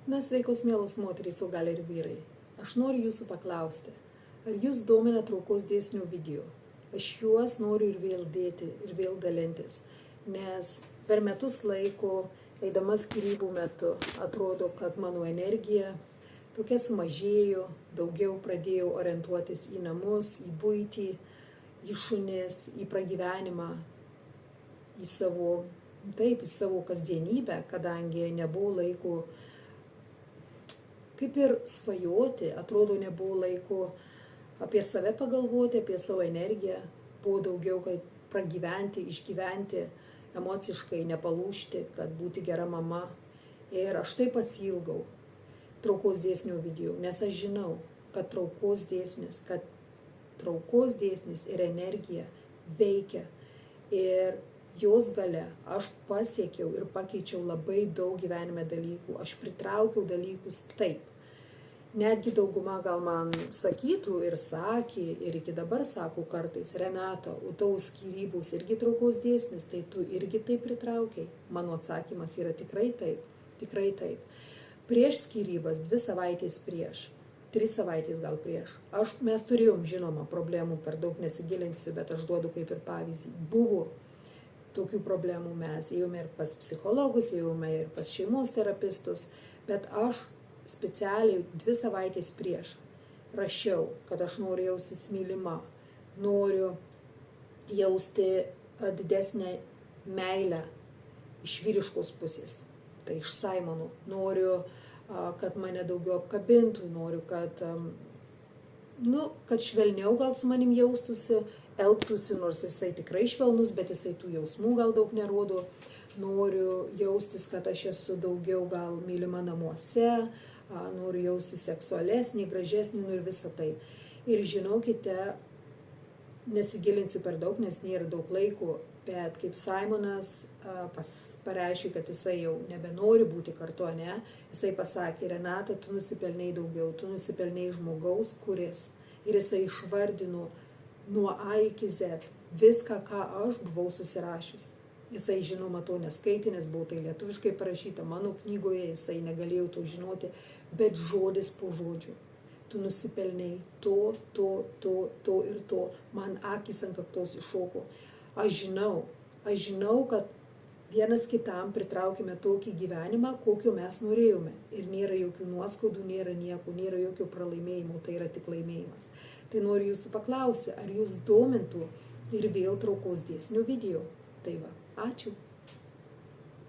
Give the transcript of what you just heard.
Na, sveikos mielos moterys, o gal ir vyrai. Aš noriu jūsų paklausti, ar jūs domina traukos dėsnių video? Aš juos noriu ir vėl dėti, ir vėl dalintis, nes per metus laiko, eidama skyrybų metu, atrodo, kad mano energija tokia sumažėjo, daugiau pradėjau orientuotis į namus, į buitį, į šunis, į pragyvenimą, į savo kasdienybę, kadangi nebuvo laiko kaip ir svajoti, atrodo nebuvo laiko apie save pagalvoti, apie savo energiją, buvo daugiau kaip pragyventi, išgyventi, emociškai nepalūžti, kad būti gera mama. Ir aš taip pasiilgau traukos dėsnio video, nes aš žinau, kad traukos dėsnis ir energija veikia. Ir jos gale aš pasiekiau ir pakeičiau labai daug gyvenime dalykų. Aš pritraukiau dalykus taip. Netgi dauguma gal man sakytų ir sakė, ir iki dabar sako kartais, Renata, o tavo skyrybos irgi traukos dėsnis, tai tu irgi taip pritraukiai? Mano atsakymas yra tikrai taip, tikrai taip. Prieš skyrybas, 2 savaitės prieš, 3 savaitės gal prieš, mes turėjom, žinoma, problemų, per daug nesigilinsiu, bet aš duodu kaip ir pavyzdį. Buvo tokių problemų, mes ėjome ir pas psichologus, ėjome ir pas šeimos terapistus, bet aš specialiai 2 savaitės prieš rašiau, kad aš noriu jaustis mylima, noriu jausti didesnę meilę iš vyriškos pusės, tai iš Saimono, noriu, kad mane daugiau apkabintų, noriu, kad švelniau gal su manim jaustųsi, elgtųsi, nors jisai tikrai švelnus, bet jisai tų jausmų gal daug nerodo. Noriu jaustis, kad aš esu daugiau gal mylima namuose, noriu jaustis seksualesnį, gražesnį, ir visą tai. Ir žinokite, nesigilinsiu per daug, nes nėra daug laiko, bet kaip Saimonas pareiškė, kad jisai jau nebenori būti kartu, ne? Jisai pasakė, Renata, tu nusipelnei daugiau, tu nusipelnei žmogaus, kuris. Ir jisai išvardino nuo A iki Z viską, ką aš buvau susirašius. Jisai, žinoma, to neskaitė, nes buvo tai lietuviškai parašyta mano knygoje, jisai negalėjo to žinoti, bet žodis po žodžio. Tu nusipelnei to ir to. Man akys ant kaktos iššoko. Aš žinau, kad vienas kitam pritraukime tokį gyvenimą, kokio mes norėjome. Ir nėra jokių nuoskaudų, nėra nieko, nėra jokio pralaimėjimo, tai yra tik laimėjimas. Tai noriu jūsų paklausti, ar jūs domintų ir vėl traukos dėsnių video. Tai va, ačiū.